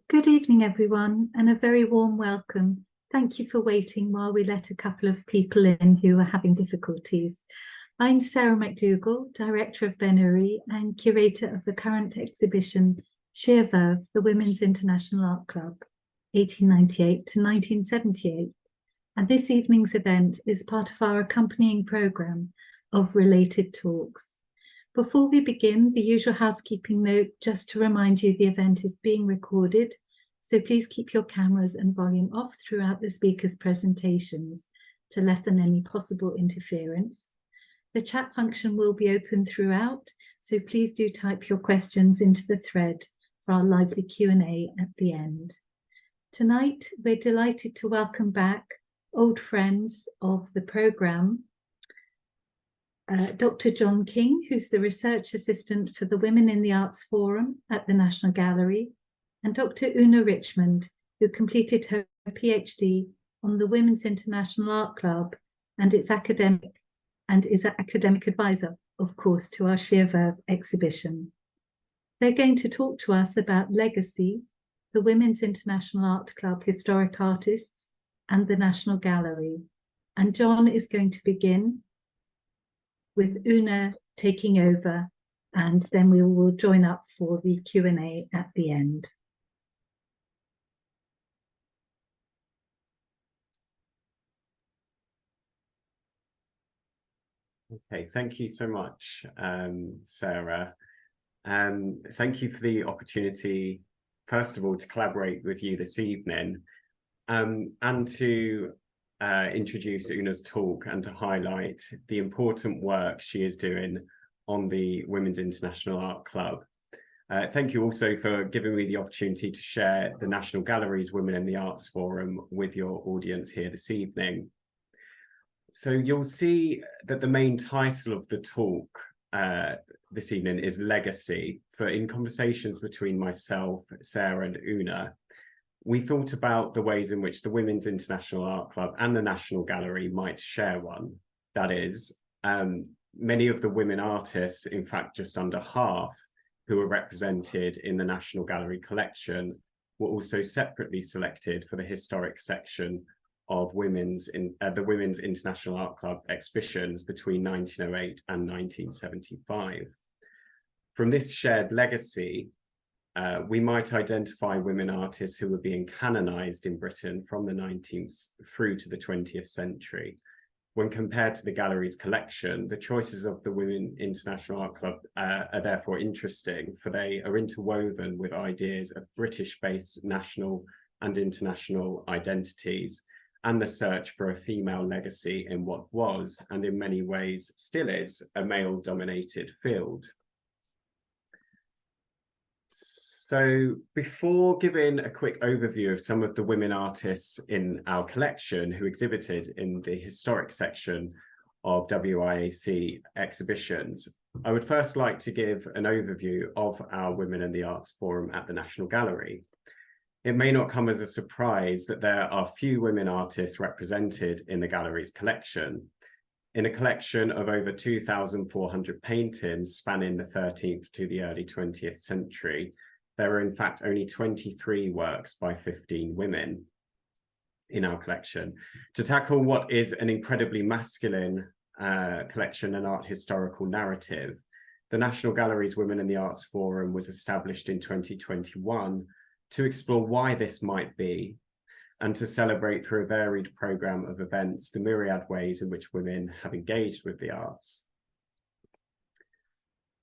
Good evening, everyone, and a very warm welcome. Thank you for waiting while we let a couple of people in who are having difficulties. I'm Sarah McDougall, Director of Ben-Uri and Curator of the current exhibition Sheer Verve, the Women's International Art Club, 1898 to 1978. And this evening's event is part of our accompanying programme of related talks. Before we begin, the usual housekeeping note, just to remind you the event is being recorded, so please keep your cameras and volume off throughout the speakers' presentations to lessen any possible interference. The chat function will be open throughout, so please do type your questions into the thread for our lively Q&A at the end. Tonight, we're delighted to welcome back old friends of the programme, Dr. John King, who's the Research Assistant for the Women in the Arts Forum at the National Gallery, and Dr. Una Richmond, who completed her PhD on the Women's International Art Club and is academic advisor, of course, to our Sheer Verve exhibition. They're going to talk to us about Legacy, the Women's International Art Club Historic Artists, and the National Gallery. And John is going to begin with Una taking over, and then we will join up for the Q&A at the end. Okay, thank you so much, Sarah. Thank you for the opportunity, first of all, to collaborate with you this evening, and to introduce Una's talk and to highlight the important work she is doing on the Women's International Art Club. Thank you also for giving me the opportunity to share the National Gallery's Women in the Arts Forum with your audience here this evening. So you'll see that the main title of the talk this evening is Legacy. For in conversations between myself, Sarah and Una, we thought about the ways in which the Women's International Art Club and the National Gallery might share one. That is, many of the women artists, in fact, just under half, who are represented in the National Gallery collection, were also separately selected for the historic section of the Women's International Art Club exhibitions between 1908 and 1975. From this shared legacy, we might identify women artists who were being canonized in Britain from the 19th through to the 20th century. When compared to the gallery's collection, the choices of the Women International Art Club are therefore interesting, for they are interwoven with ideas of British-based national and international identities and the search for a female legacy in what was, and in many ways still is, a male-dominated field. So before giving a quick overview of some of the women artists in our collection who exhibited in the historic section of WIAC exhibitions, I would first like to give an overview of our Women in the Arts Forum at the National Gallery. It may not come as a surprise that there are few women artists represented in the gallery's collection. In a collection of over 2,400 paintings spanning the 13th to the early 20th century, there are in fact only 23 works by 15 women in our collection. To tackle what is an incredibly masculine collection and art historical narrative, the National Gallery's Women in the Arts Forum was established in 2021 to explore why this might be, and to celebrate through a varied programme of events the myriad ways in which women have engaged with the arts.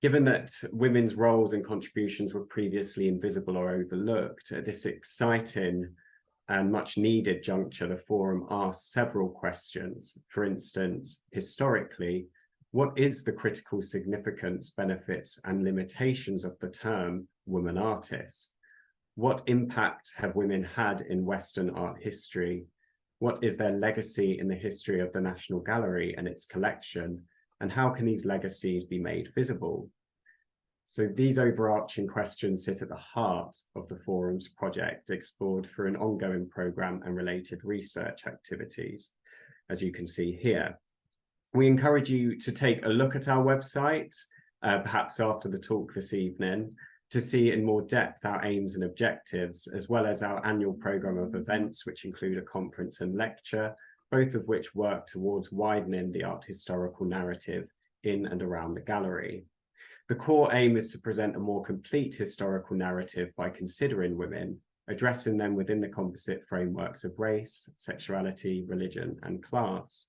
Given that women's roles and contributions were previously invisible or overlooked, at this exciting and much needed juncture, the forum asked several questions. For instance, historically, what is the critical significance, benefits, and limitations of the term woman artist? What impact have women had in Western art history? What is their legacy in the history of the National Gallery and its collection? And how can these legacies be made visible? So these overarching questions sit at the heart of the forum's project, explored through an ongoing programme and related research activities, as you can see here. We encourage you to take a look at our website, perhaps after the talk this evening, to see in more depth our aims and objectives, as well as our annual programme of events, which include a conference and lecture, both of which work towards widening the art historical narrative in and around the gallery. The core aim is to present a more complete historical narrative by considering women, addressing them within the composite frameworks of race, sexuality, religion, and class.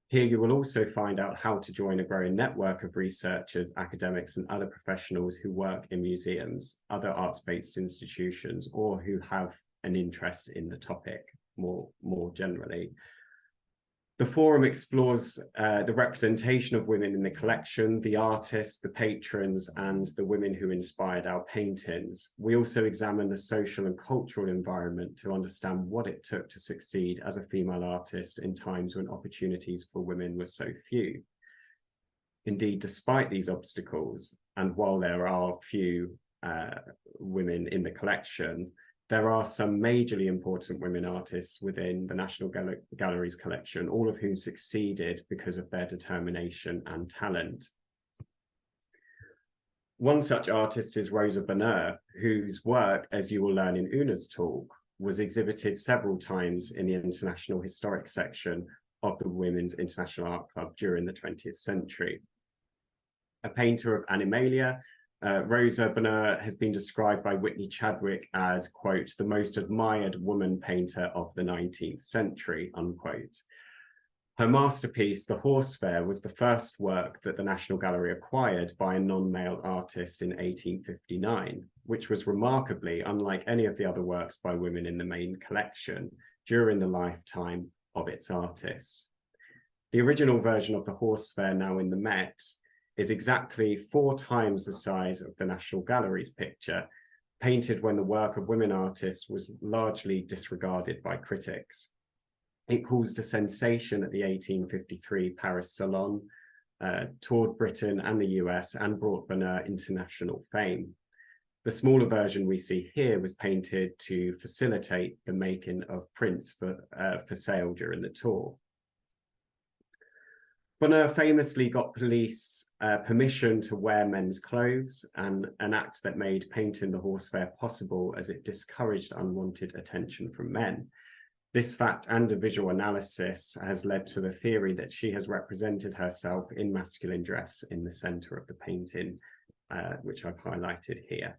Here you will also find out how to join a growing network of researchers, academics, and other professionals who work in museums, other arts-based institutions, or who have an interest in the topic more generally. The forum explores the representation of women in the collection, the artists, the patrons, and the women who inspired our paintings. We also examine the social and cultural environment to understand what it took to succeed as a female artist in times when opportunities for women were so few. Indeed, despite these obstacles, and while there are few women in the collection, there are some majorly important women artists within the National Gallery's collection, all of whom succeeded because of their determination and talent. One such artist is Rosa Bonheur, whose work, as you will learn in Una's talk, was exhibited several times in the International Historic section of the Women's International Art Club during the 20th century. A painter of animalia, Rosa Bonheur has been described by Whitney Chadwick as, quote, the most admired woman painter of the 19th century, unquote. Her masterpiece, The Horse Fair, was the first work that the National Gallery acquired by a non-male artist in 1859, which was remarkably unlike any of the other works by women in the main collection during the lifetime of its artists. The original version of The Horse Fair, now in the Met, is exactly 4 times the size of the National Gallery's picture, painted when the work of women artists was largely disregarded by critics. It caused a sensation at the 1853 Paris Salon, toured Britain and the US, and brought Bonheur international fame. The smaller version we see here was painted to facilitate the making of prints for sale during the tour. Bonheur famously got police permission to wear men's clothes, and an act that made painting the horse fair possible as it discouraged unwanted attention from men. This fact and a visual analysis has led to the theory that she has represented herself in masculine dress in the center of the painting, which I've highlighted here.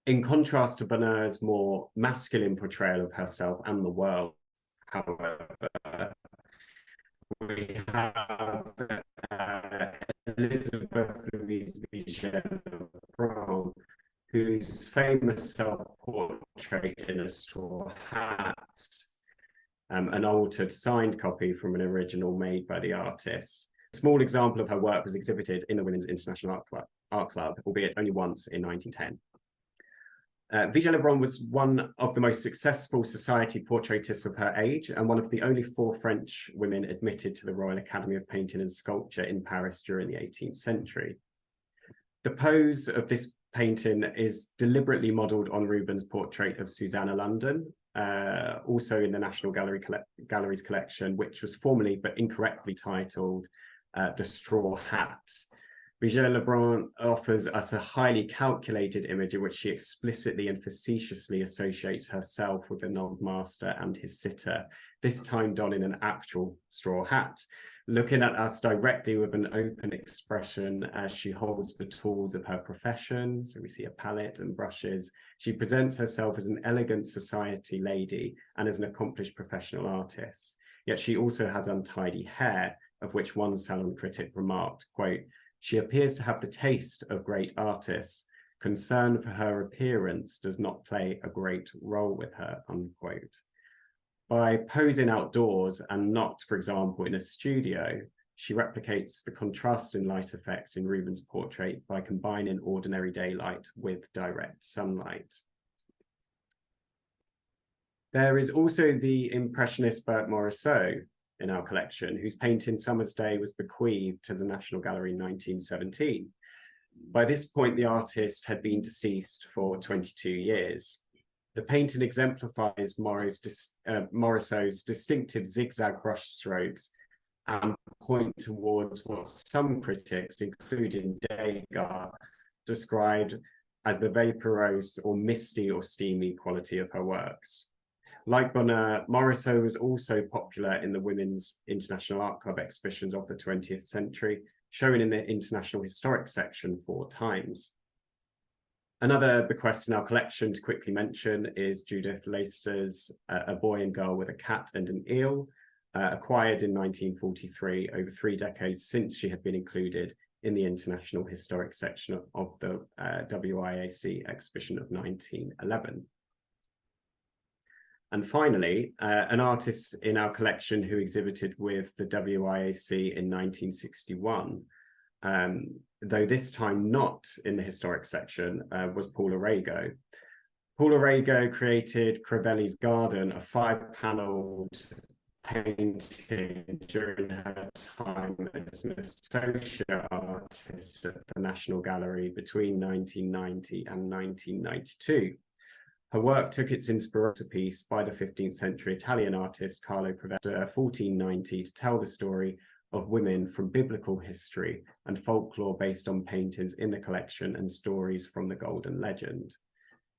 In contrast to Bonheur's more masculine portrayal of herself and the world, however, we have Elizabeth Louise Vigée-Lebrun, whose famous self-portrait in a straw hat, an altered signed copy from an original made by the artist. A small example of her work was exhibited in the Women's International Art Club, albeit only once in 1910. Vigée-Lebrun was one of the most successful society portraitists of her age and one of the only 4 French women admitted to the Royal Academy of Painting and Sculpture in Paris during the 18th century. The pose of this painting is deliberately modelled on Rubens' portrait of Susanna London, also in the National Gallery's collection, which was formerly but incorrectly titled The Straw Hat. Vigée-Lebrun offers us a highly calculated image in which she explicitly and facetiously associates herself with an old master and his sitter, this time donning an actual straw hat, looking at us directly with an open expression as she holds the tools of her profession. So we see a palette and brushes. She presents herself as an elegant society lady and as an accomplished professional artist. Yet she also has untidy hair, of which one salon critic remarked, quote, "She appears to have the taste of great artists. Concern for her appearance does not play a great role with her," unquote. By posing outdoors and not, for example, in a studio, she replicates the contrasting light effects in Rubens' portrait by combining ordinary daylight with direct sunlight. There is also the Impressionist Bert Morisot in our collection, whose painting Summer's Day was bequeathed to the National Gallery in 1917. By this point, the artist had been deceased for 22 years. The painting exemplifies Morisot's distinctive zigzag brush strokes and point towards what some critics, including Degas, described as the vaporose or misty or steamy quality of her works. Like Bonheur, Morisot was also popular in the Women's International Art Club exhibitions of the 20th century, shown in the International Historic section 4 times. Another bequest in our collection to quickly mention is Judith Leicester's A Boy and Girl with a Cat and an Eel, acquired in 1943, over 3 decades since she had been included in the International Historic section of the WIAC exhibition of 1911. And finally, an artist in our collection who exhibited with the WIAC in 1961, though this time not in the historic section, was Paula Rego. Paula Rego created Crivelli's Garden, a 5-paneled painting during her time as an associate artist at the National Gallery between 1990 and 1992. Her work took its inspiration piece by the 15th century Italian artist Carlo Crivelli, 1490, to tell the story of women from biblical history and folklore based on paintings in the collection and stories from the Golden Legend.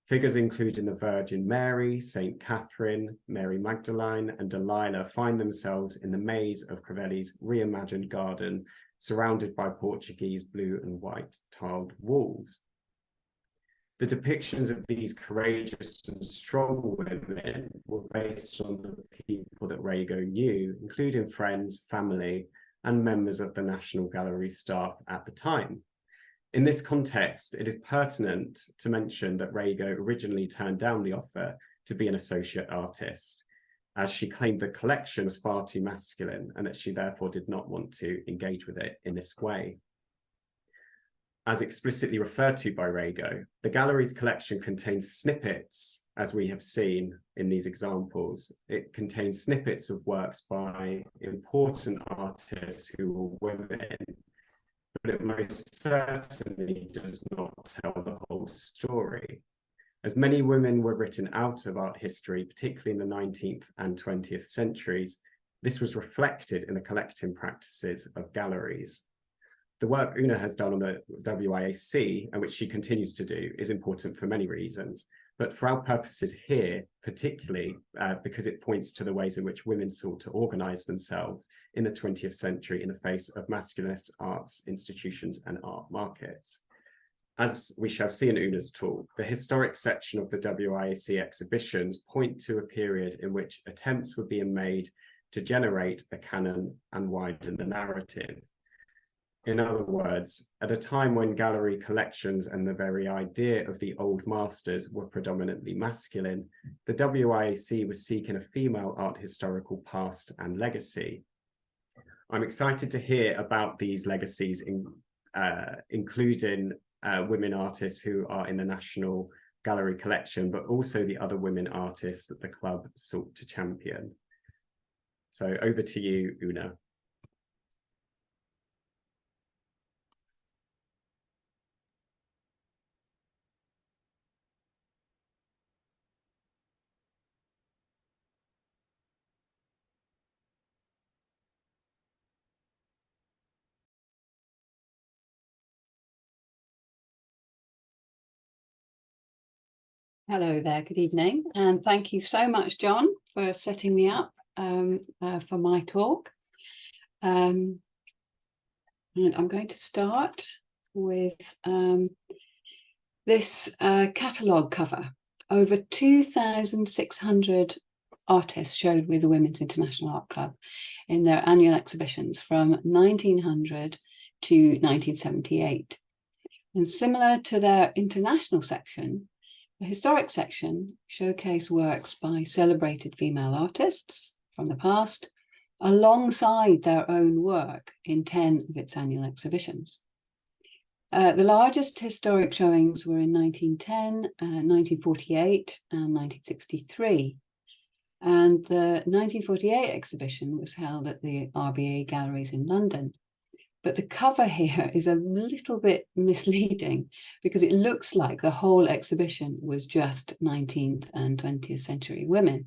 Figures including the Virgin Mary, Saint Catherine, Mary Magdalene, and Delilah find themselves in the maze of Crivelli's reimagined garden, surrounded by Portuguese blue and white tiled walls. The depictions of these courageous and strong women were based on the people that Rego knew, including friends, family, and members of the National Gallery staff at the time. In this context, it is pertinent to mention that Rego originally turned down the offer to be an associate artist, as she claimed the collection was far too masculine and that she therefore did not want to engage with it in this way. As explicitly referred to by Rego, the gallery's collection contains snippets, as we have seen in these examples. It contains snippets of works by important artists who were women, but it most certainly does not tell the whole story. As many women were written out of art history, particularly in the 19th and 20th centuries, this was reflected in the collecting practices of galleries. The work Una has done on the WIAC, and which she continues to do, is important for many reasons. But for our purposes here, particularly because it points to the ways in which women sought to organize themselves in the 20th century in the face of masculinist arts institutions and art markets. As we shall see in Una's talk, the historic section of the WIAC exhibitions point to a period in which attempts were being made to generate a canon and widen the narrative. In other words, at a time when gallery collections and the very idea of the old masters were predominantly masculine, the WIAC was seeking a female art historical past and legacy. I'm excited to hear about these legacies, including women artists who are in the National Gallery collection, but also the other women artists that the club sought to champion. So over to you, Una. Hello there, good evening, and thank you so much, John, for setting me up for my talk. And I'm going to start with this catalogue cover. Over 2,600 artists showed with the Women's International Art Club in their annual exhibitions from 1900 to 1978. And similar to their international section, the historic section showcased works by celebrated female artists from the past, alongside their own work in 10 of its annual exhibitions. The largest historic showings were in 1910, 1948, and 1963. And the 1948 exhibition was held at the RBA Galleries in London. But the cover here is a little bit misleading because it looks like the whole exhibition was just 19th and 20th century women.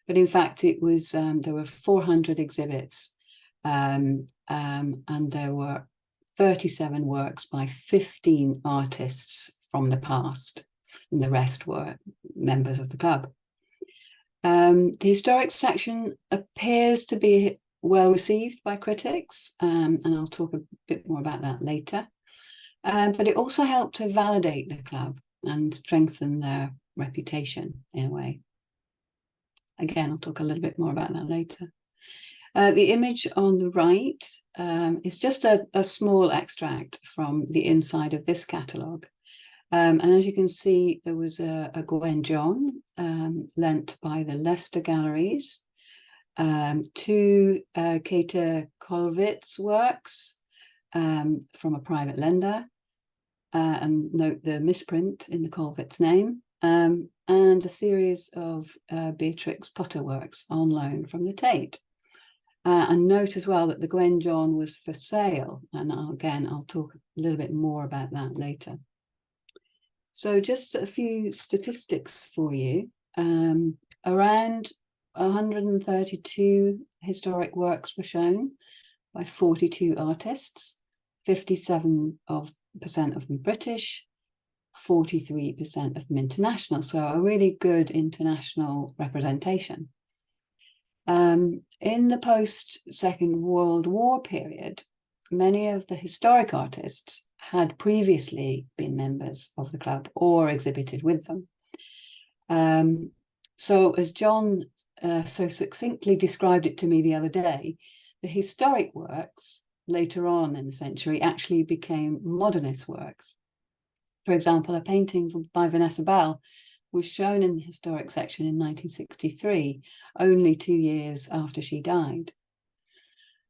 But in fact, it was there were 400 exhibits and there were 37 works by 15 artists from the past, and the rest were members of the club. The historic section appears to be well received by critics, and I'll talk a bit more about that later. But it also helped to validate the club and strengthen their reputation in a way. Again, I'll talk a little bit more about that later. The image on the right is just a small extract from the inside of this catalogue. And as you can see, there was a Gwen John lent by the Leicester Galleries, two Kate Kolwitz works from a private lender, and note the misprint in the Kolwitz name, and a series of Beatrix Potter works on loan from the Tate. And note as well that the Gwen John was for sale, and again, I'll talk a little bit more about that later. So just a few statistics for you. Around 132 historic works were shown by 42 artists, 57% of them British, 43% of them international, so a really good international representation. In the post-Second World War period, many of the historic artists had previously been members of the club or exhibited with them. So as John so succinctly described it to me the other day, the historic works later on in the century actually became modernist works. For example, a painting by Vanessa Bell was shown in the historic section in 1963, only 2 years after she died.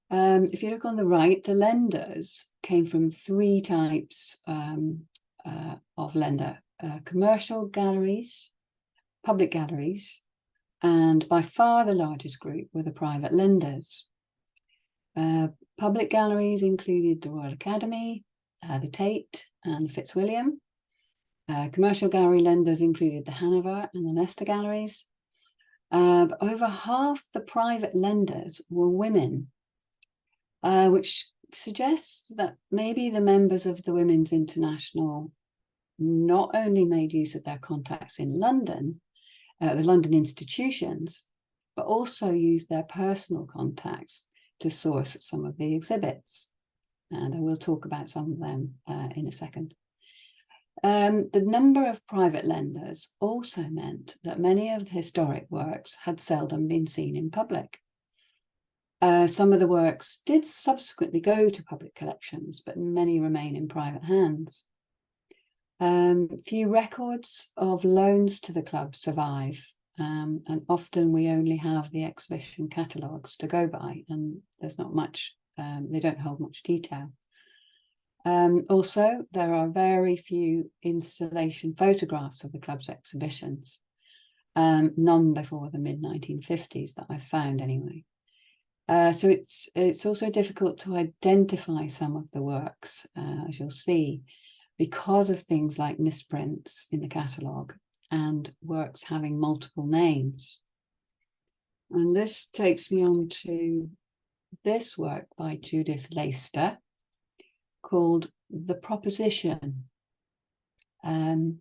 If you look on the right, the lenders came from three types of lender: commercial galleries, public galleries, and by far the largest group were the private lenders. Public galleries included the Royal Academy, the Tate, and the Fitzwilliam. Commercial gallery lenders included the Hanover and the Leicester Galleries. But over half the private lenders were women, which suggests that maybe the members of the Women's International not only made use of their contacts in London, the London institutions, but also used their personal contacts to source some of the exhibits. And I will talk about some of them in a second. The number of private lenders also meant that many of the historic works had seldom been seen in public. Some of the works did subsequently go to public collections, but many remain in private hands. Few records of loans to the club survive, and often we only have the exhibition catalogues to go by, and there's not much, they don't hold much detail. Also, there are very few installation photographs of the club's exhibitions, none before the mid-1950s that I've found anyway. So it's also difficult to identify some of the works, as you'll see, because of things like misprints in the catalogue and works having multiple names. And this takes me on to this work by Judith Leister called The Proposition. And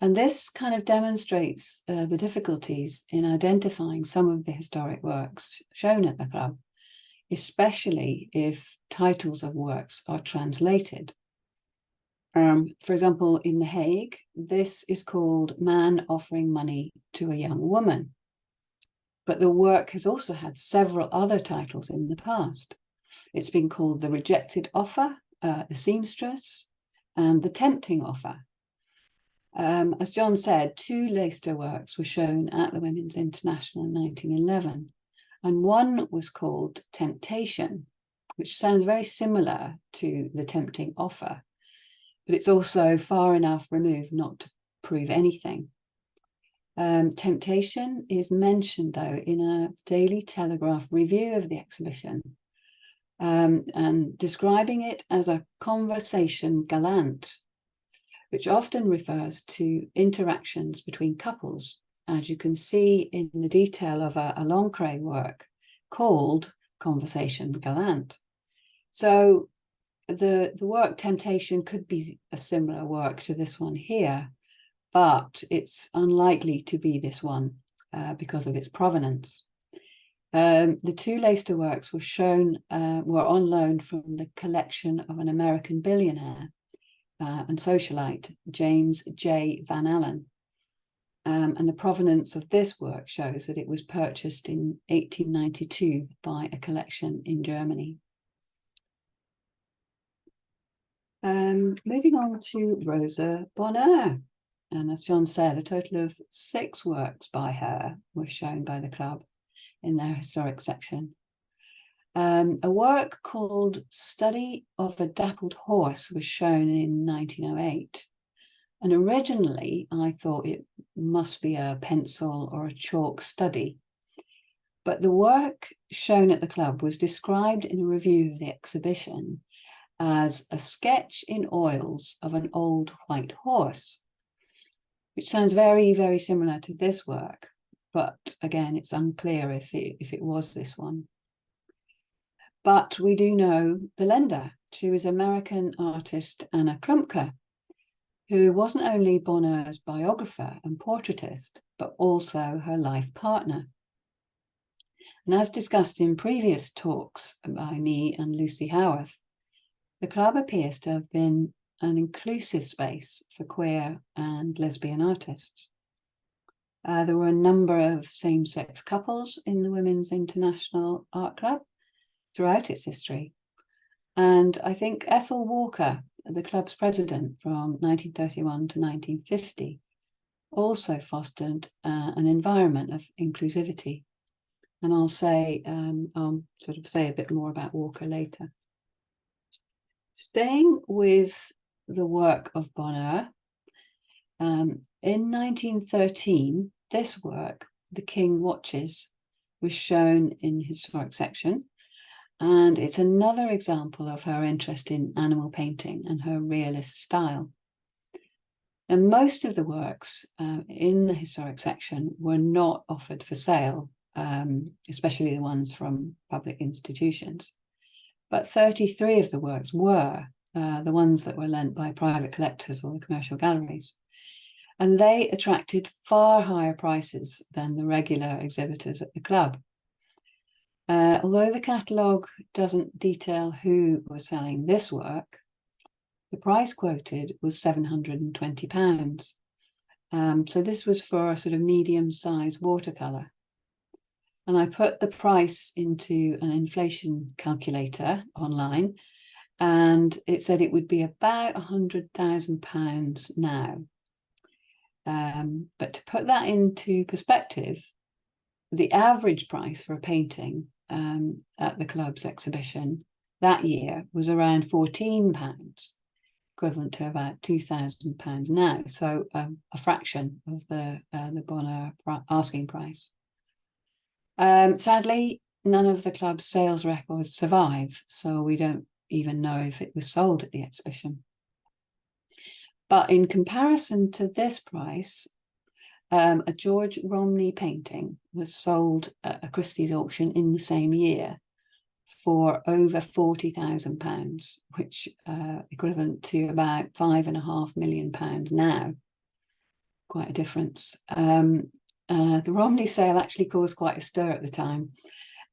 this kind of demonstrates the difficulties in identifying some of the historic works shown at the club, especially if titles of works are translated. For example, in The Hague, this is called Man Offering Money to a Young Woman. But the work has also had several other titles in the past. It's been called The Rejected Offer, The Seamstress, and The Tempting Offer. As John said, 2 Leister works were shown at the Women's International in 1911, and one was called Temptation, which sounds very similar to The Tempting Offer, but it's also far enough removed not to prove anything. Temptation is mentioned, though, in a Daily Telegraph review of the exhibition, and describing it as a conversation gallant, which often refers to interactions between couples, as you can see in the detail of a Lancret work called conversation gallant. So the work Temptation could be a similar work to this one here, but it's unlikely to be this one because of its provenance. The two Leicester works were on loan from the collection of an American billionaire and socialite, James J. Van Allen. And the provenance of this work shows that it was purchased in 1892 by a collection in Germany. Moving on to Rosa Bonheur. And as John said, a total of 6 works by her were shown by the club in their historic section. A work called Study of a Dappled Horse was shown in 1908. And originally, I thought it must be a pencil or a chalk study. But the work shown at the club was described in a review of the exhibition as a sketch in oils of an old white horse, which sounds very, very similar to this work. But again, it's unclear if it was this one. But we do know the lender. She was American artist Anna Krumke, who wasn't only Bonheur's biographer and portraitist, but also her life partner. And as discussed in previous talks by me and Lucy Howarth, the club appears to have been an inclusive space for queer and lesbian artists. There were a number of same-sex couples in the Women's International Art Club throughout its history. And I think Ethel Walker, the club's president from 1931 to 1950, also fostered an environment of inclusivity. And I'll say a bit more about Walker later. Staying with the work of Bonheur, in 1913, this work, The King Watches, was shown in the historic section. And it's another example of her interest in animal painting and her realist style. And most of the works in the historic section were not offered for sale, especially the ones from public institutions. But 33 of the works were, the ones that were lent by private collectors or the commercial galleries. And they attracted far higher prices than the regular exhibitors at the club. Although the catalogue doesn't detail who was selling this work, the price quoted was £720. So this was for a sort of medium-sized watercolour. And I put the price into an inflation calculator online, and it said it would be about £100,000 now. But to put that into perspective, the average price for a painting at the club's exhibition that year was around £14, equivalent to about £2,000 now. So a fraction of the Bonheur asking price. Sadly, none of the club's sales records survive, so we don't even know if it was sold at the exhibition. But in comparison to this price, a George Romney painting was sold at a Christie's auction in the same year for over £40,000, which equivalent to about £5.5 million now. Quite a difference. The Romney sale actually caused quite a stir at the time.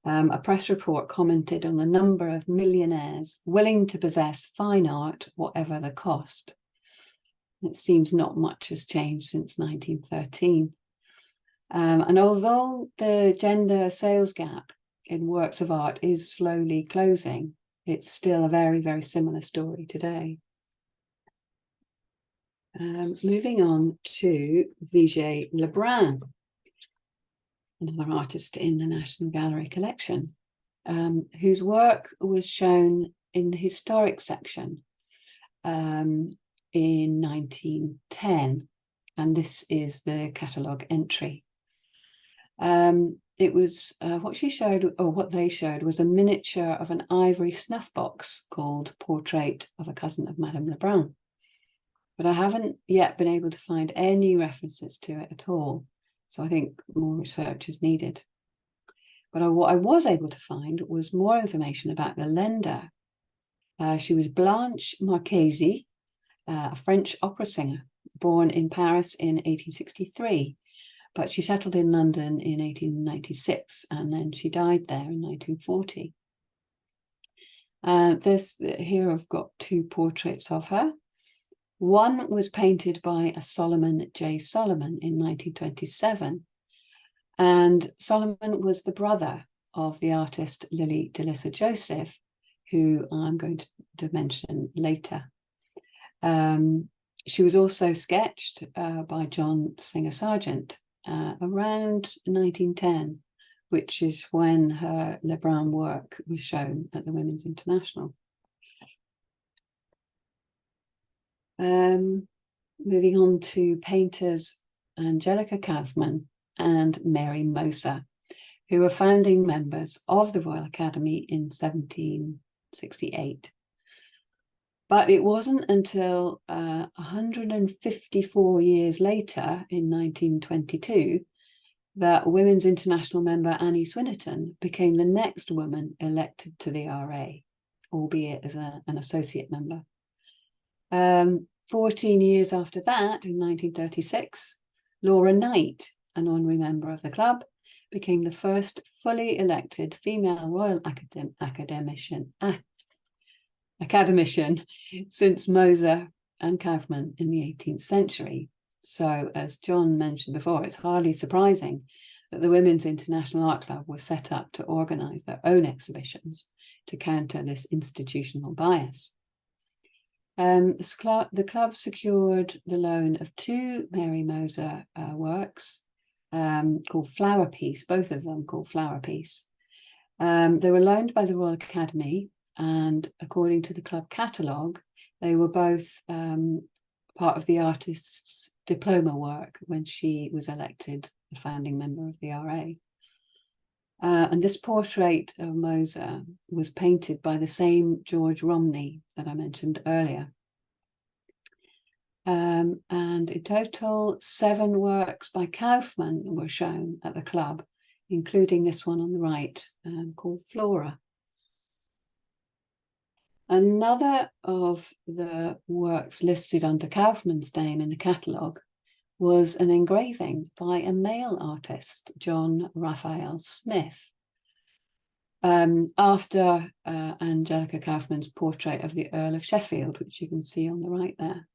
A press report commented on the number of millionaires willing to possess fine art, whatever the cost. It seems not much has changed since 1913. And although the gender sales gap in works of art is slowly closing, it's still a very, very similar story today. Moving on to Vigée Lebrun, another artist in the National Gallery collection, whose work was shown in the historic section in 1910, and this is the catalogue entry. It was what they showed was a miniature of an ivory snuff box called Portrait of a Cousin of Madame Lebrun. But I haven't yet been able to find any references to it at all. So I think more research is needed. But what I was able to find was more information about the lender. She was Blanche Marchesi, a French opera singer, born in Paris in 1863, but she settled in London in 1896, and then she died there in 1940. Here I've got two portraits of her. One was painted by a Solomon J. Solomon in 1927, and Solomon was the brother of the artist Lily DeLissa Joseph, who I'm going to mention later. She was also sketched by John Singer Sargent around 1910, which is when her Le Brun work was shown at the Women's International. Moving on to painters Angelica Kaufmann and Mary Moser, who were founding members of the Royal Academy in 1768. But it wasn't until 154 years later, in 1922, that Women's International member Annie Swinnerton became the next woman elected to the RA, albeit as an associate member. 14 years after that, in 1936, Laura Knight, an honorary member of the club, became the first fully elected female Royal Academician since Moser and Kaufmann in the 18th century. So, as John mentioned before, it's hardly surprising that the Women's International Art Club was set up to organise their own exhibitions to counter this institutional bias. The club secured the loan of two Mary Moser works called Flower Piece, both of them called Flower Piece. They were loaned by the Royal Academy, and according to the club catalogue, they were both part of the artist's diploma work when she was elected a founding member of the RA. And this portrait of Moser was painted by the same George Romney that I mentioned earlier. And in total, 7 works by Kaufmann were shown at the club, including this one on the right, called Flora. Another of the works listed under Kaufmann's name in the catalogue was an engraving by a male artist, John Raphael Smith, after Angelica Kaufmann's portrait of the Earl of Sheffield, which you can see on the right there.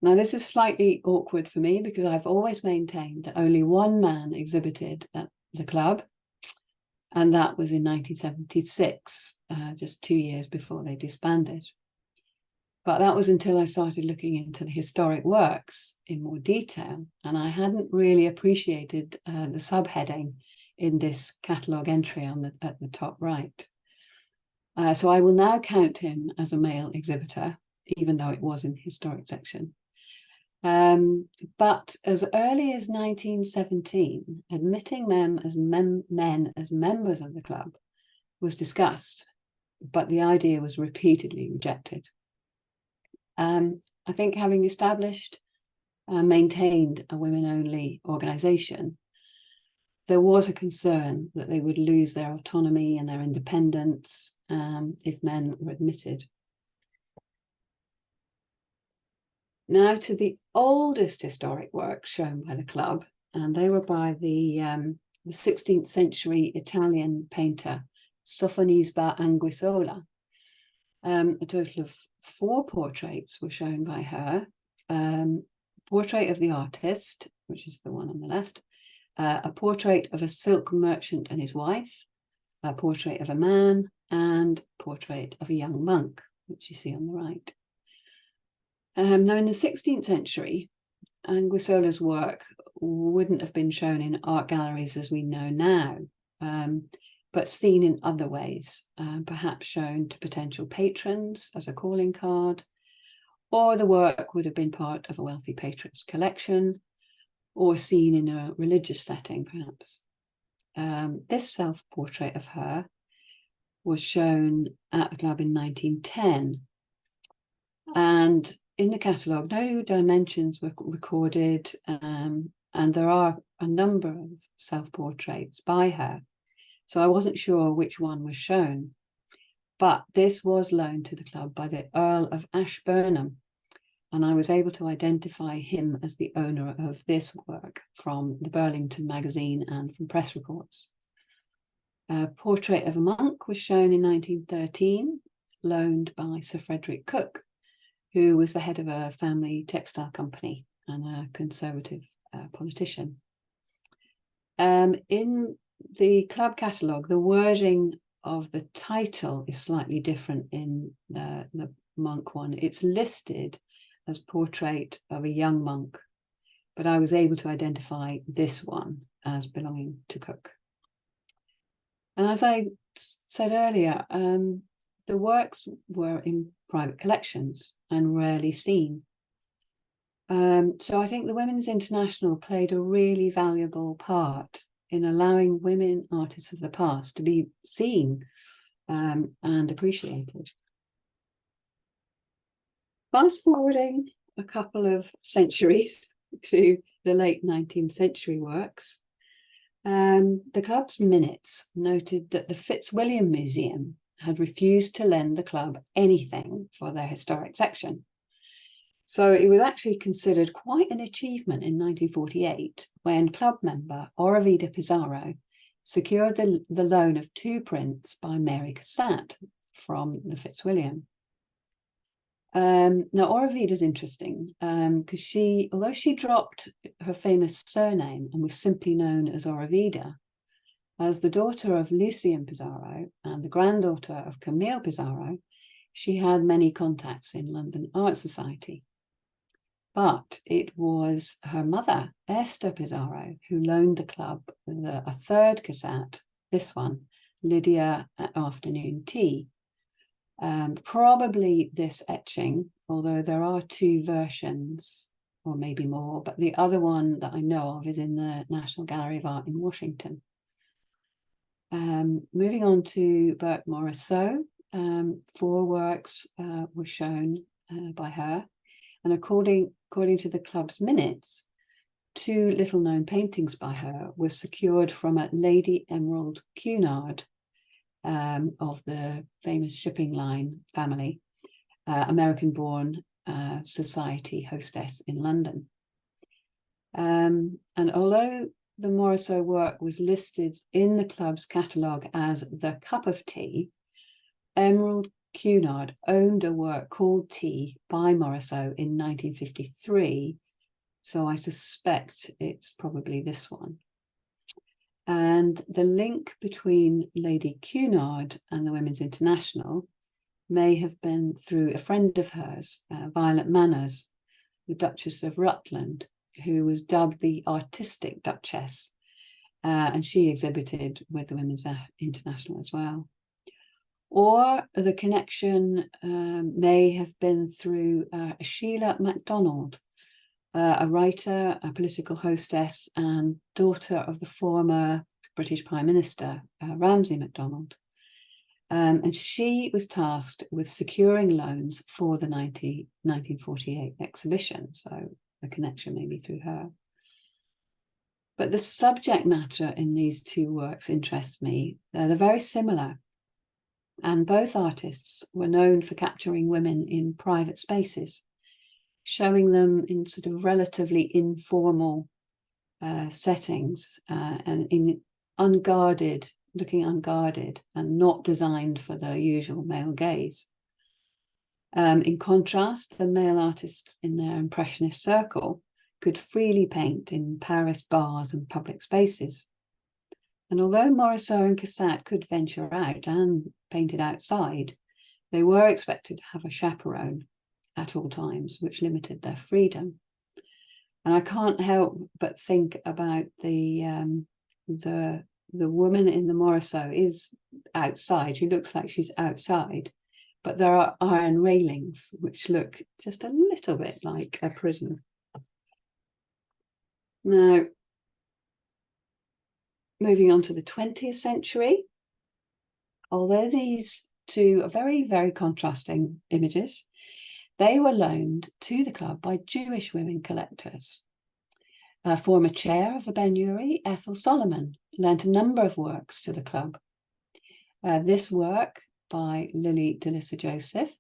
Now, this is slightly awkward for me because I've always maintained that only one man exhibited at the club, and that was in 1976, just 2 years before they disbanded. But that was until I started looking into the historic works in more detail, and I hadn't really appreciated the subheading in this catalogue entry at the top right. So I will now count him as a male exhibitor, even though it was in the historic section. But as early as 1917, admitting men as members of the club was discussed, but the idea was repeatedly rejected. I think having established and maintained a women-only organisation, there was a concern that they would lose their autonomy and their independence if men were admitted. Now to the oldest historic works shown by the club, and they were by the 16th century Italian painter Sofonisba Anguissola. A total of 4 portraits were shown by her. Portrait of the artist, which is the one on the left, a portrait of a silk merchant and his wife, a portrait of a man, and a portrait of a young monk, which you see on the right. Now, in the 16th century, Anguissola's work wouldn't have been shown in art galleries as we know now, but seen in other ways, perhaps shown to potential patrons as a calling card, or the work would have been part of a wealthy patron's collection, or seen in a religious setting, perhaps. This self-portrait of her was shown at the club in 1910, and in the catalogue, no dimensions were recorded, and there are a number of self-portraits by her, so I wasn't sure which one was shown. But this was loaned to the club by the Earl of Ashburnham, and I was able to identify him as the owner of this work from the Burlington magazine and from press reports. A portrait of a monk was shown in 1913, loaned by Sir Frederick Cook, who was the head of a family textile company and a conservative politician. In the club catalogue, the wording of the title is slightly different in the monk one. It's listed as portrait of a young monk, but I was able to identify this one as belonging to Cook. And as I said earlier, the works were in private collections and rarely seen. So I think the Women's International played a really valuable part in allowing women artists of the past to be seen and appreciated. Fast forwarding a couple of centuries to the late 19th century works, the club's minutes noted that the Fitzwilliam Museum had refused to lend the club anything for their historic section. So it was actually considered quite an achievement in 1948 when club member Orovida Pizarro secured the loan of 2 prints by Mary Cassatt from the Fitzwilliam. Now, Orovida is interesting because although she dropped her famous surname and was simply known as Orovida, as the daughter of Lucien Pizarro and the granddaughter of Camille Pizarro, she had many contacts in London Art Society. But it was her mother, Esther Pizarro, who loaned the club a 3rd Cassatt, this one, Lydia at Afternoon Tea. Probably this etching, although there are 2 versions, or maybe more, but the other one that I know of is in the National Gallery of Art in Washington. Moving on to Burke Morisot, 4 works were shown by her, and according to the club's minutes, 2 little-known paintings by her were secured from a Lady Emerald Cunard of the famous shipping line family, American-born society hostess in London. And although the Morisot work was listed in the club's catalogue as the Cup of Tea, Emerald Cunard owned a work called Tea by Morisot in 1953, so I suspect it's probably this one. And the link between Lady Cunard and the Women's International may have been through a friend of hers, Violet Manners, the Duchess of Rutland, who was dubbed the Artistic Duchess, and she exhibited with the Women's International as well. Or the connection may have been through Sheila MacDonald, a writer, a political hostess, and daughter of the former British Prime Minister, Ramsay MacDonald. And she was tasked with securing loans for the 1948 exhibition, so the connection may be through her. But the subject matter in these 2 works interests me. They're very similar. And both artists were known for capturing women in private spaces, showing them in sort of relatively informal settings and in looking unguarded and not designed for the usual male gaze. In contrast, the male artists in their impressionist circle could freely paint in Paris bars and public spaces. And although Morisot and Cassatt could venture out and painted outside, they were expected to have a chaperone at all times, which limited their freedom. And I can't help but think about the woman in the Morisot is outside. She looks like she's outside, but there are iron railings which look just a little bit like a prison. Now, moving on to the 20th century, although these 2 are very, very contrasting images, they were loaned to the club by Jewish women collectors. Former chair of the Ben-Uri, Ethel Solomon, lent a number of works to the club. This work by Lily Delissa Joseph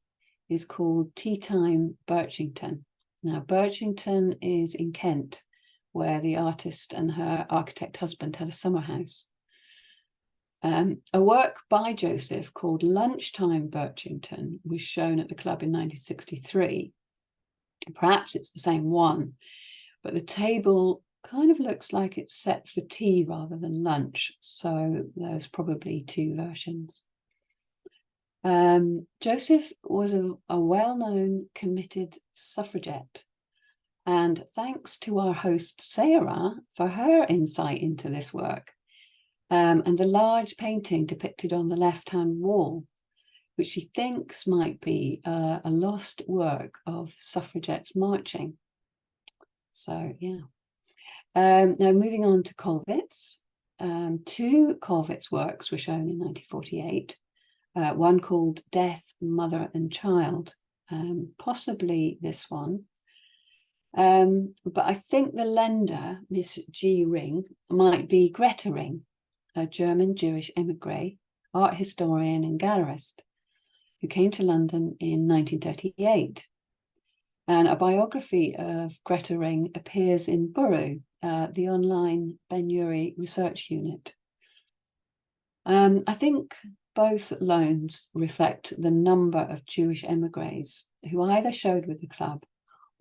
is called Tea Time Birchington. Now, Birchington is in Kent, where the artist and her architect husband had a summer house. A work by Joseph called Lunchtime Birchington was shown at the club in 1963. Perhaps it's the same one, but the table kind of looks like it's set for tea rather than lunch, so there's probably two versions. Joseph was a well-known committed suffragette, and thanks to our host Sarah for her insight into this work, and the large painting depicted on the left-hand wall, which she thinks might be a lost work of suffragettes marching. So, yeah. Now, moving on to Colvitts. Two Colvitts works were shown in 1948, one called Death, Mother and Child, possibly this one. But I think the lender, Miss G. Ring, might be Greta Ring, a German Jewish emigre, art historian and gallerist, who came to London in 1938. And a biography of Greta Ring appears in Buru, the online Ben-Uri research unit. I think both loans reflect the number of Jewish emigres who either showed with the club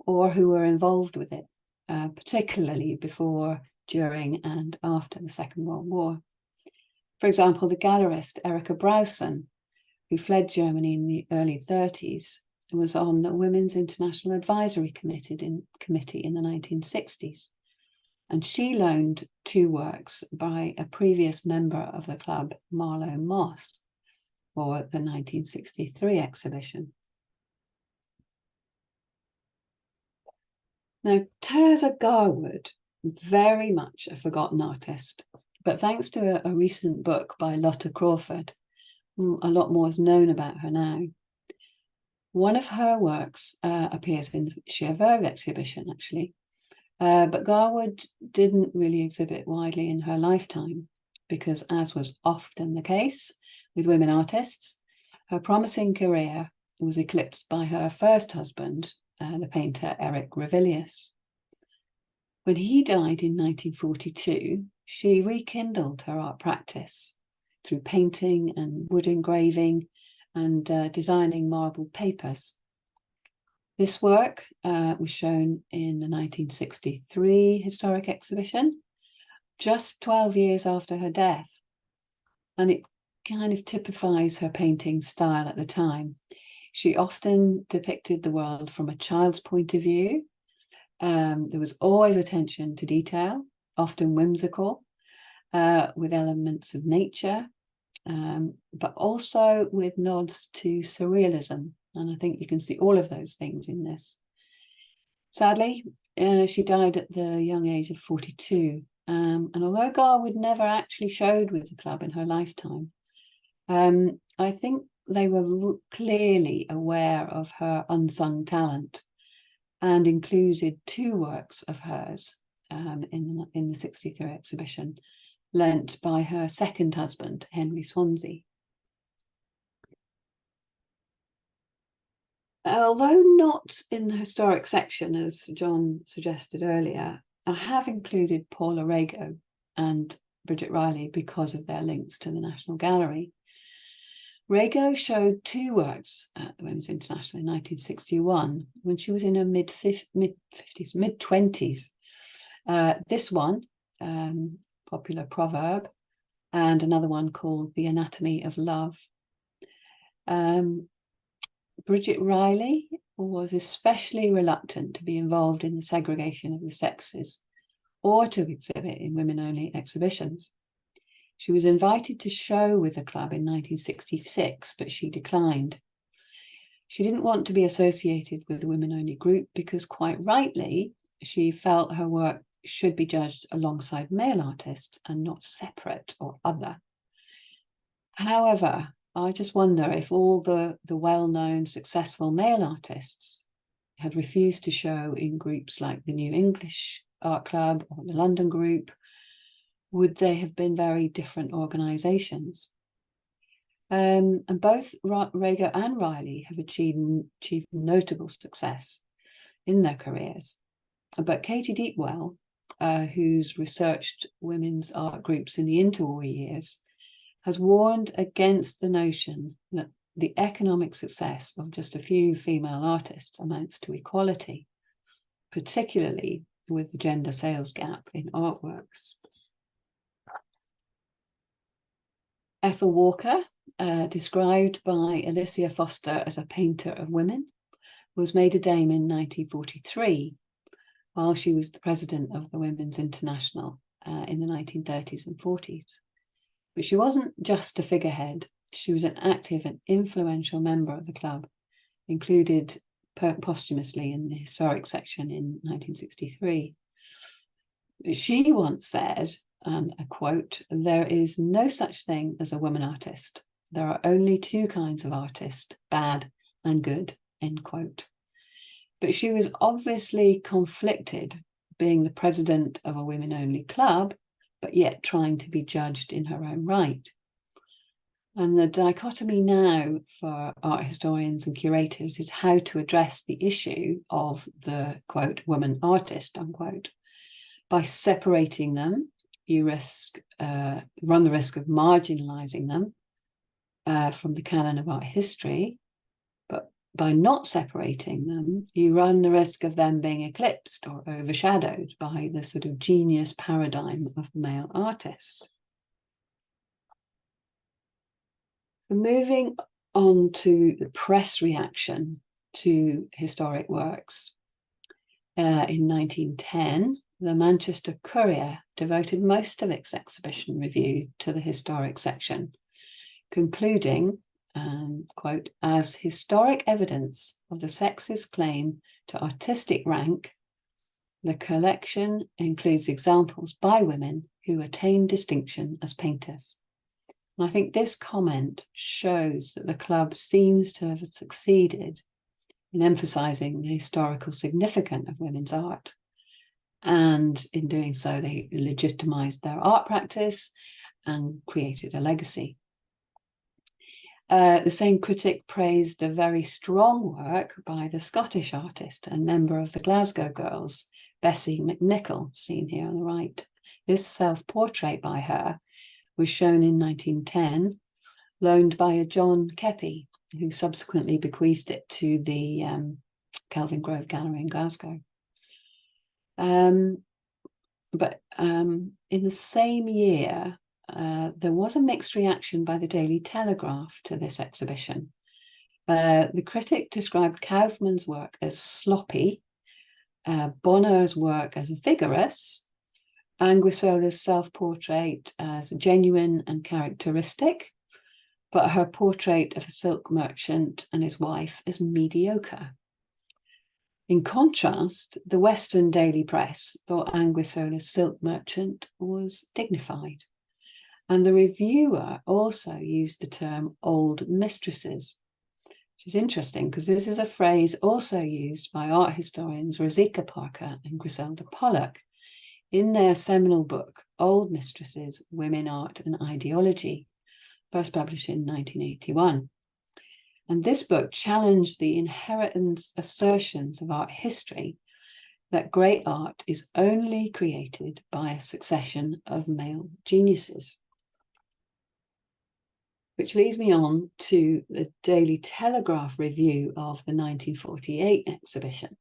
or who were involved with it, particularly before, during and after the Second World War. For example, the gallerist Erika Brausen, who fled Germany in the early 30s, was on the Women's International Advisory Committee in the 1960s. And she loaned two works by a previous member of the club, Marlowe Moss, for the 1963 exhibition. Now, Tirzah Garwood, very much a forgotten artist, but thanks to a recent book by Lotta Crawford, a lot more is known about her now. One of her works appears in the Sheer Verve exhibition, actually, but Garwood didn't really exhibit widely in her lifetime because, as was often the case with women artists, her promising career was eclipsed by her first husband, the painter Eric Revilius. When he died in 1942, she rekindled her art practice through painting and wood engraving and designing marble papers. This work was shown in the 1963 historic exhibition, just 12 years after her death, and it kind of typifies her painting style at the time. She often depicted the world from a child's point of view. There was always attention to detail, often whimsical, with elements of nature, but also with nods to surrealism. And I think you can see all of those things in this. Sadly, she died at the young age of 42. And although Garwood never actually showed with the club in her lifetime, I think they were clearly aware of her unsung talent and included two works of hers in the 63 exhibition, lent by her second husband, Henry Swansea. Although not in the historic section, as John suggested earlier, I have included Paula Rego and Bridget Riley because of their links to the National Gallery. Rego showed two works at the Women's International in 1961 when she was in her mid-20s. This one, Popular Proverb, and another one called The Anatomy of Love. Bridget Riley was especially reluctant to be involved in the segregation of the sexes or to exhibit in women-only exhibitions. She was invited to show with the club in 1966, but she declined. She didn't want to be associated with the women-only group because, quite rightly, she felt her work should be judged alongside male artists and not separate or other. However, I just wonder if all the well-known successful male artists had refused to show in groups like the New English Art Club or the London Group, would they have been very different organisations? And both Rago and Riley have achieved notable success in their careers. But Katie Deepwell, who's researched women's art groups in the interwar years, has warned against the notion that the economic success of just a few female artists amounts to equality, particularly with the gender sales gap in artworks. Ethel Walker, described by Alicia Foster as a painter of women, was made a dame in 1943, while she was the president of the Women's International in the 1930s and 40s. But she wasn't just a figurehead. She was an active and influential member of the club, included posthumously in the historic section in 1963. She once said, and I quote, "There is no such thing as a woman artist. There are only two kinds of artist, bad and good," end quote. But she was obviously conflicted being the president of a women-only club, but yet trying to be judged in her own right. And the dichotomy now for art historians and curators is how to address the issue of the, quote, woman artist, unquote. By separating them, you run the risk of marginalizing them from the canon of art history. But by not separating them, you run the risk of them being eclipsed or overshadowed by the sort of genius paradigm of the male artist. So moving on to the press reaction to historic works. In 1910, the Manchester Courier devoted most of its exhibition review to the historic section, concluding, quote, "as historic evidence of the sex's claim to artistic rank, the collection includes examples by women who attained distinction as painters." And I think this comment shows that the club seems to have succeeded in emphasising the historical significance of women's art. And in doing so, they legitimised their art practice and created a legacy. The same critic praised the very strong work by the Scottish artist and member of the Glasgow Girls, Bessie McNichol, seen here on the right. This self-portrait by her was shown in 1910, loaned by a John Keppie, who subsequently bequeathed it to the Kelvin Grove Gallery in Glasgow. But in the same year, there was a mixed reaction by the Daily Telegraph to this exhibition. The critic described Kaufmann's work as sloppy, Bonheur's work as vigorous, Anguissola's self-portrait as genuine and characteristic, but her portrait of a silk merchant and his wife as mediocre. In contrast, the Western daily press thought Anguissola's silk merchant was dignified. And the reviewer also used the term old mistresses, which is interesting because this is a phrase also used by art historians Rosika Parker and Griselda Pollock in their seminal book, Old Mistresses, Women, Art and Ideology, first published in 1981. And this book challenged the inheritance assertions of art history that great art is only created by a succession of male geniuses. Which leads me on to the Daily Telegraph review of the 1948 exhibition.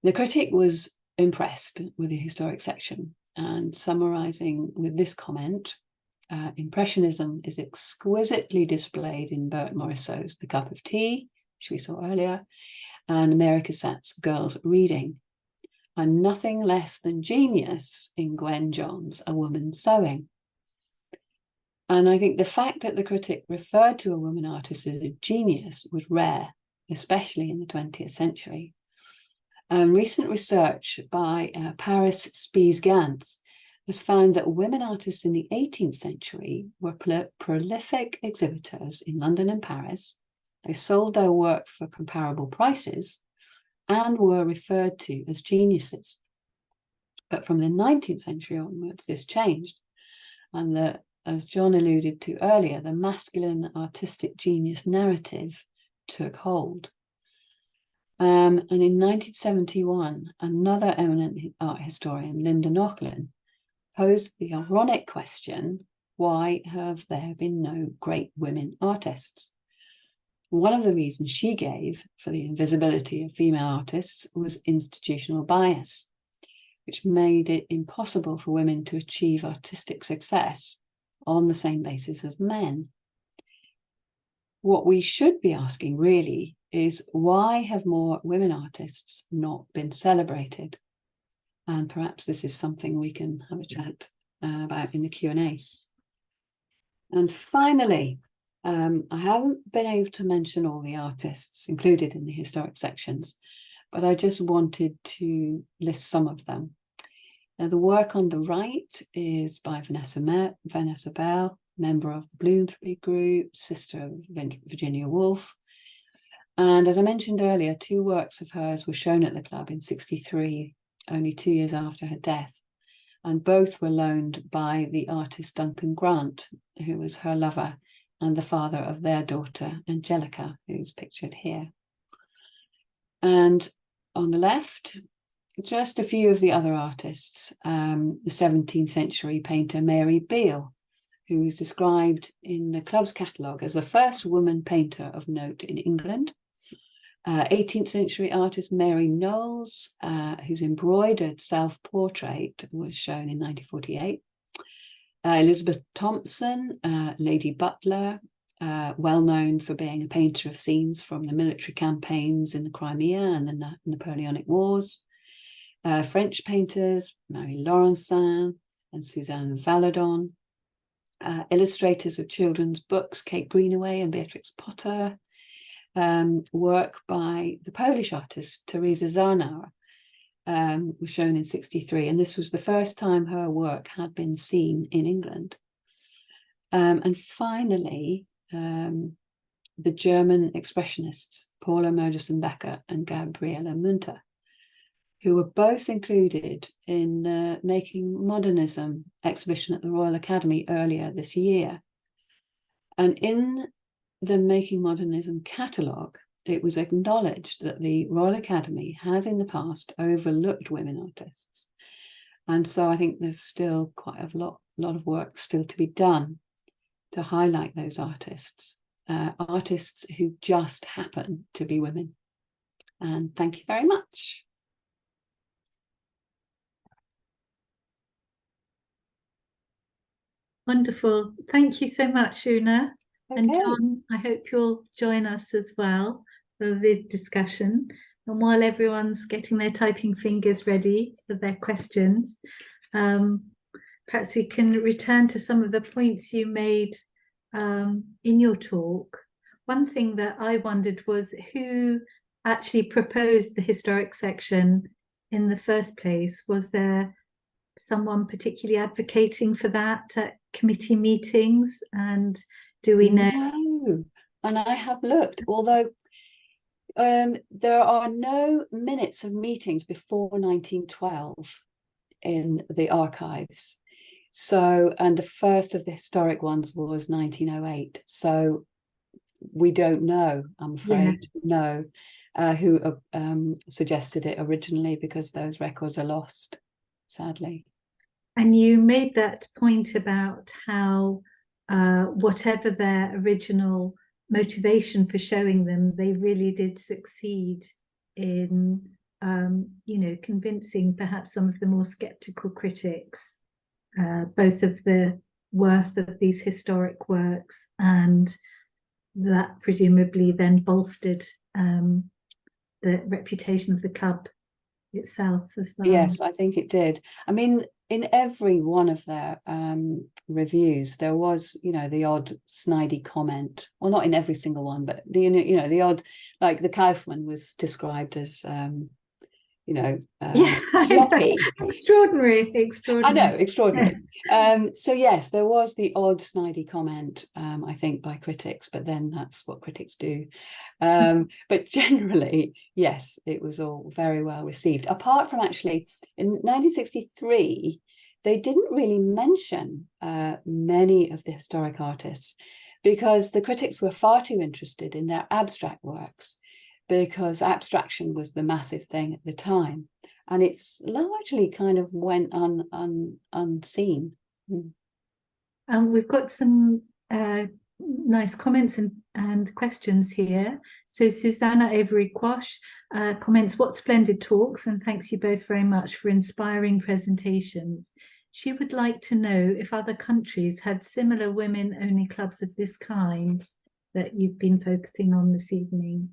The critic was impressed with the historic section and summarising with this comment, Impressionism is exquisitely displayed in Bert Morisot's The Cup of Tea, which we saw earlier, and Mary Cassatt's Girls Reading, and nothing less than genius in Gwen John's A Woman Sewing. And I think the fact that the critic referred to a woman artist as a genius was rare, especially in the 20th century. Recent research by Paris Spies-Gantz has found that women artists in the 18th century were prolific exhibitors in London and Paris. They sold their work for comparable prices and were referred to as geniuses. But from the 19th century onwards, this changed. And as John alluded to earlier, the masculine artistic genius narrative took hold. And in 1971, another eminent art historian, Linda Nochlin, posed the ironic question, why have there been no great women artists? One of the reasons she gave for the invisibility of female artists was institutional bias, which made it impossible for women to achieve artistic success on the same basis as men. What we should be asking really is, why have more women artists not been celebrated? And perhaps this is something we can have a chat about in the Q&A. And finally, I haven't been able to mention all the artists included in the historic sections, but I just wanted to list some of them. Now, the work on the right is by Vanessa Bell, member of the Bloomsbury Group, sister of Virginia Woolf. And as I mentioned earlier, 2 works of hers were shown at the club in '63, only 2 years after her death. And both were loaned by the artist Duncan Grant, who was her lover and the father of their daughter, Angelica, who's pictured here. And on the left, just a few of the other artists. The 17th century painter Mary Beale, who is described in the club's catalogue as the first woman painter of note in England. 18th century artist Mary Knowles, whose embroidered self-portrait was shown in 1948. Elizabeth Thompson, Lady Butler, well known for being a painter of scenes from the military campaigns in the Crimea and the Napoleonic Wars. French painters, Marie Laurencin and Suzanne Valadon. Illustrators of children's books, Kate Greenaway and Beatrix Potter. Work by the Polish artist Teresa Zarnauer was shown in '63, and this was the first time her work had been seen in England. And finally, the German expressionists Paula Murchison-Becker and Gabriele Munter, who were both included in the Making Modernism exhibition at the Royal Academy earlier this year. And in the Making Modernism catalogue, it was acknowledged that the Royal Academy has in the past overlooked women artists. And so I think there's still quite a lot of work still to be done to highlight those artists, artists who just happen to be women. And thank you very much. Wonderful. Thank you so much, Una. Okay. And John, I hope you'll join us as well for the discussion. And while everyone's getting their typing fingers ready for their questions, perhaps we can return to some of the points you made in your talk. One thing that I wondered was who actually proposed the historic section in the first place. Was there someone particularly advocating for that at committee meetings? And do we know? No, and I have looked, although there are no minutes of meetings before 1912 in the archives. So, and the first of the historic ones was 1908. So we don't know, I'm afraid, who suggested it originally, because those records are lost, sadly. And you made that point about how whatever their original motivation for showing them, they really did succeed in, convincing perhaps some of the more skeptical critics, both of the worth of these historic works, and that presumably then bolstered the reputation of the club itself as well. Yes, I think it did. I mean, in every one of their reviews, there was, the odd snidey comment. Well, not in every single one, but the odd, like the Kaufman was described as, Yeah, sloppy. extraordinary. I know, extraordinary. Yes. So yes, there was the odd snidey comment, I think, by critics, but then that's what critics do. But generally, yes, it was all very well received. Apart from actually, in 1963, they didn't really mention many of the historic artists because the critics were far too interested in their abstract works, because abstraction was the massive thing at the time. And it's largely kind of went unseen. We've got some nice comments and questions here. So Susanna Avery Quash comments, what splendid talks, and thanks you both very much for inspiring presentations. She would like to know if other countries had similar women-only clubs of this kind that you've been focusing on this evening.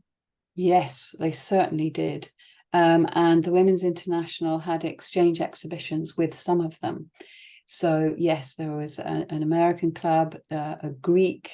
Yes, they certainly did. And the Women's International had exchange exhibitions with some of them. So yes, there was an American club, a Greek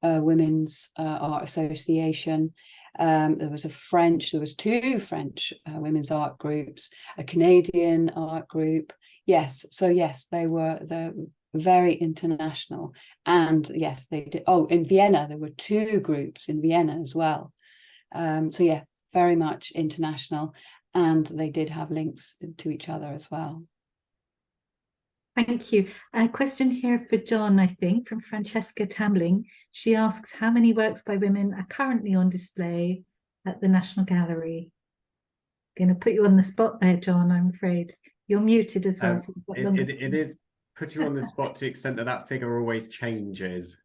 women's art association. There was two French women's art groups, a Canadian art group. Yes, so yes, they're very international. And yes, they did. Oh, in Vienna, there were two groups in Vienna as well. So yeah, very much international, and they did have links to each other as well. Thank you. A question here for John, I think, from Francesca Tambling. She asks, how many works by women are currently on display at the National Gallery? I'm going to put you on the spot there, John, I'm afraid. You're muted as well. So it is putting you on the spot to the extent that that figure always changes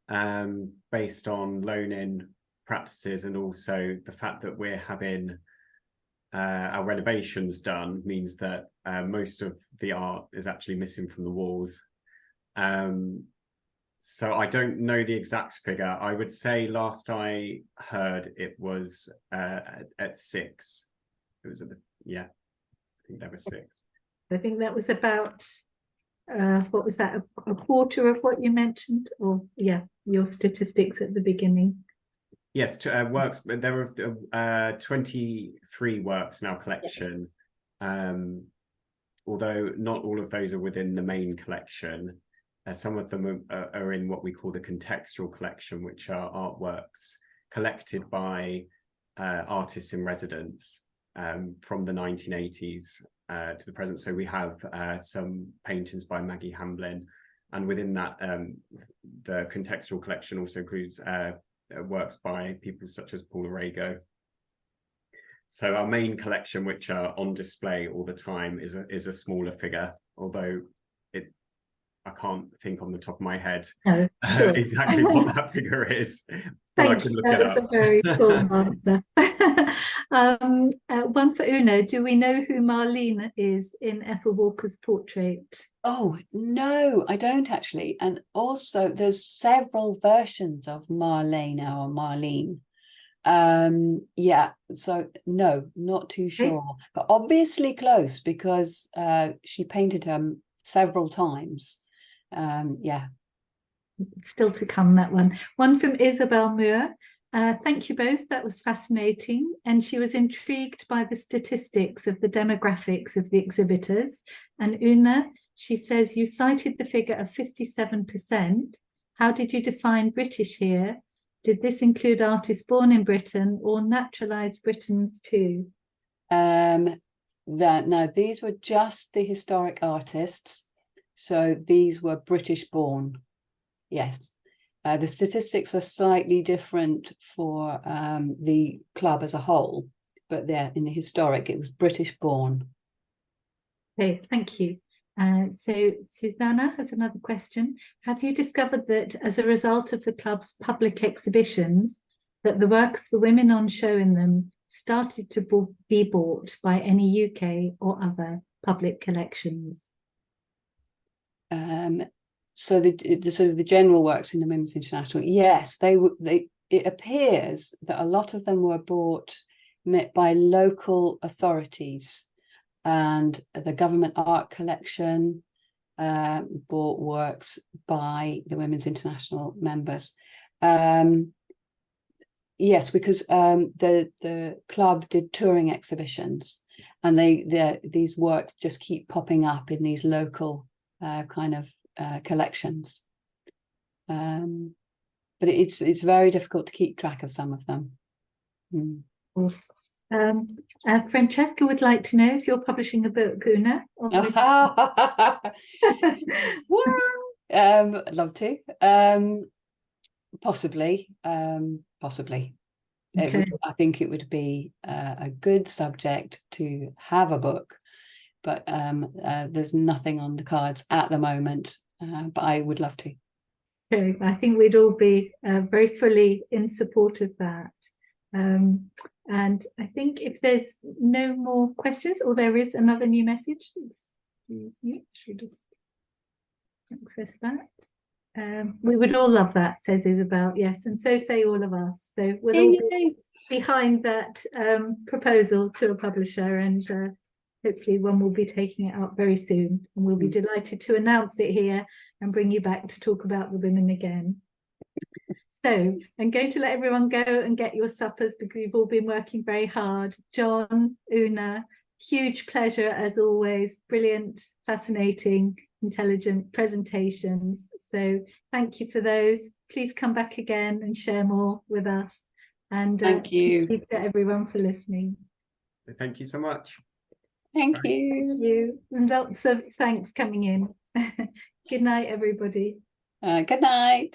based on loan-in practices, and also the fact that we're having our renovations done means that most of the art is actually missing from the walls. So I don't know the exact figure. I would say last I heard it was at 6. It was at I think there were 6. I think that was about what was that, a quarter of what you mentioned, or your statistics at the beginning. Yes, works, but there were 23 works in our collection, although not all of those are within the main collection. Some of them are in what we call the contextual collection, which are artworks collected by artists in residence from the 1980s to the present. So we have some paintings by Maggie Hamblin, and within that, the contextual collection also includes works by people such as Paul Arago. So our main collection, which are on display all the time, is a smaller figure, although I can't think on the top of my head exactly what that figure is. Thank you. That was a very full answer. One for Una. Do we know who Marlene is in Ethel Walker's portrait? Oh, no, I don't actually. And also there's several versions of Marlena or Marlene. So no, not too sure. But obviously close, because she painted her several times. Still to come, that one. One from Isabel Muir. Thank you both. That was fascinating. And she was intrigued by the statistics of the demographics of the exhibitors. And Una, she says, you cited the figure of 57%. How did you define British here? Did this include artists born in Britain or naturalized Britons too? No, these were just the historic artists. So these were British born. Yes. The statistics are slightly different for the club as a whole, but there in the historic, it was British born. Okay, thank you. So Susanna has another question. Have you discovered that as a result of the club's public exhibitions, that the work of the women on show in them started to be bought by any UK or other public collections? So the sort of the general works in the Women's International, yes, it appears that a lot of them were bought by local authorities, and the government art collection bought works by the Women's International members. Yes, because the club did touring exhibitions, and these works just keep popping up in these local kind of collections. But it's very difficult to keep track of some of them. Mm. Francesca would like to know if you're publishing a book, Una. I'd love to. Possibly. Okay. I think it would be a good subject to have a book, but there's nothing on the cards at the moment. But I would love to. Okay, I think we'd all be very fully in support of that. And I think if there's no more questions, or there is another new message, excuse me, should just access that. We would all love that, says Isabel. Yes, and so say all of us. So we'll all be behind that proposal to a publisher, and hopefully one will be taking it up very soon, and we'll be delighted to announce it here and bring you back to talk about the women again. So I'm going to let everyone go and get your suppers, because you've all been working very hard. John, Una, huge pleasure as always. Brilliant, fascinating, intelligent presentations. So thank you for those. Please come back again and share more with us. And thank you. Thank you to everyone for listening. Thank you so much. Thank you. Thank you. And lots of thanks coming in. Good night, everybody. Good night.